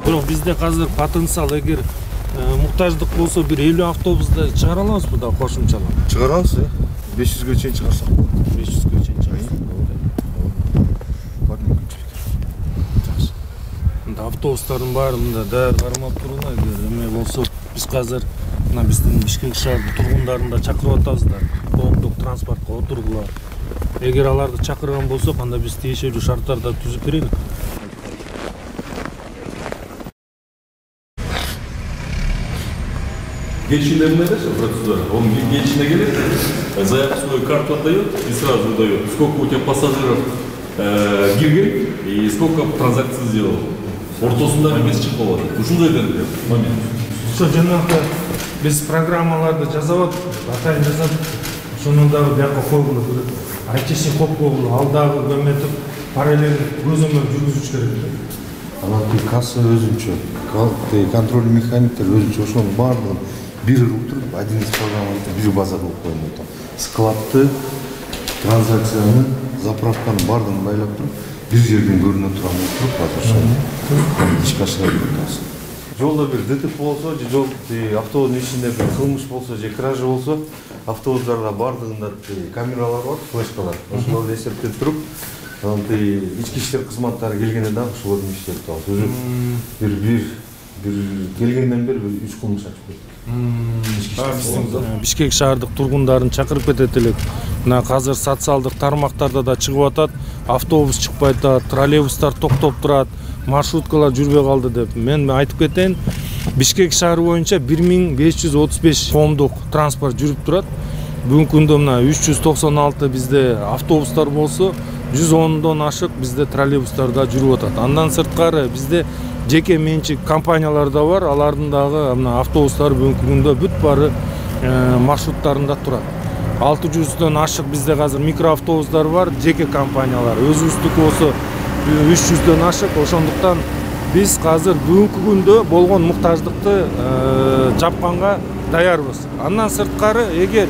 Бирок бизде азыр потенциал, эгер муктаждык болсо бир 50 автобусты чыгара алабызбы да кошумчалап? Чыгарабыз, 500ге чейин чыгарсак. 500ге чейин чыгарсак. Бар мүмкүнчүлүк. Жакшы. Мында автобустардын баары мында даяр кармап тургула, эгер эме болсо биз азыр мына биздин Бишкек шаарынын тургундарын да чакырып атабыз да. Коомдук транспортко отургула. Эгер аларды чакырган болсок, анда биз тиешелүү шарттарды түзүп берели. Geçişinde bu nedir? Процедура. Он geçişine gelir, заявку свою карту отдает и сразу выдает, сколько у тебя пассажиров girген и сколько транзакций сделал. Ортосунда эмес чыгып калат. Ушундай деңгээлде момент. Ошо жанагы биз программаларды жасап атып, атайын жасап, ошонун дагы бияка койгула керек. Айтчиси коп койгула, алдагы көмөтүп параллель көзөмөл жүргүзүш керек. Анан касса өзүнчө, контроль механиктер өзүнчө, ошонун баардыгын бир утуруп, один из программаларды бир база кылып койгон. Складты, транзакцияны, заправканы баардыгын байлап туруп, бир жерден көрүнө турган туруп, азыр ошону ишке ашыра беребиз. Жолдо бир ДТП болсо, же жол автобустун ичинде бир кылмыш болсо, же кража болсо, автобустарда баардыгында камералар бар, флешкалар. Ошолорду эсептеп туруп, ички иштер кызматтары келгенде дагы ошолордун иштеп турабыз. Уже бир келгенден бери 3 кылмыш ачып бердик. Бишкек шаардык тургундарын чакырып кетет элек. Мына азыр социалдык тармактарда да чыгып атат, автобус чыкпай атат, троллейбустар токтоп турат, маршруткалар жүрбөй калды деп. Мен айтып кетейин, Бишкек шаары боюнча 1535 коомдук транспорт жүрүп турат. Бүгүнкү күндө мына 396 бизде автобустар болсо, 110дон ашык бизде троллейбустар да жүрүп атат. Андан сырткары бизде жеке менчик компаниялар да бар, алардын дагы мына автобустар бүгүнкү күндө бүт баары маршруттарында турат. 600дөн ашык бизде азыр микроавтобустар бар, жеке компаниялар. Өзүбүздүкү болсо 300дөн ашык. Ошондуктан биз азыр бүгүнкү күндө болгон муктаждыкты жапканга даярбыз. Андан сырткары, эгер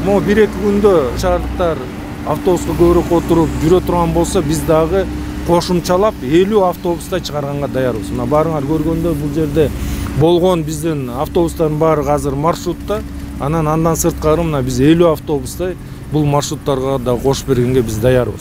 могу 1-2 күндө шаардыктар автобуска көбүрөөк отуруп жүрө турган болсо, биз дагы кошумчалап 50 автобустай чыгарганга даярбыз. Мына баарыңар көргөндө бул жерде болгон биздин автобустардын баары азыр маршрутта. Андан сырткары мына биз 50 автобустай бул маршруттарга да кошуп бергенге биз даярбыз.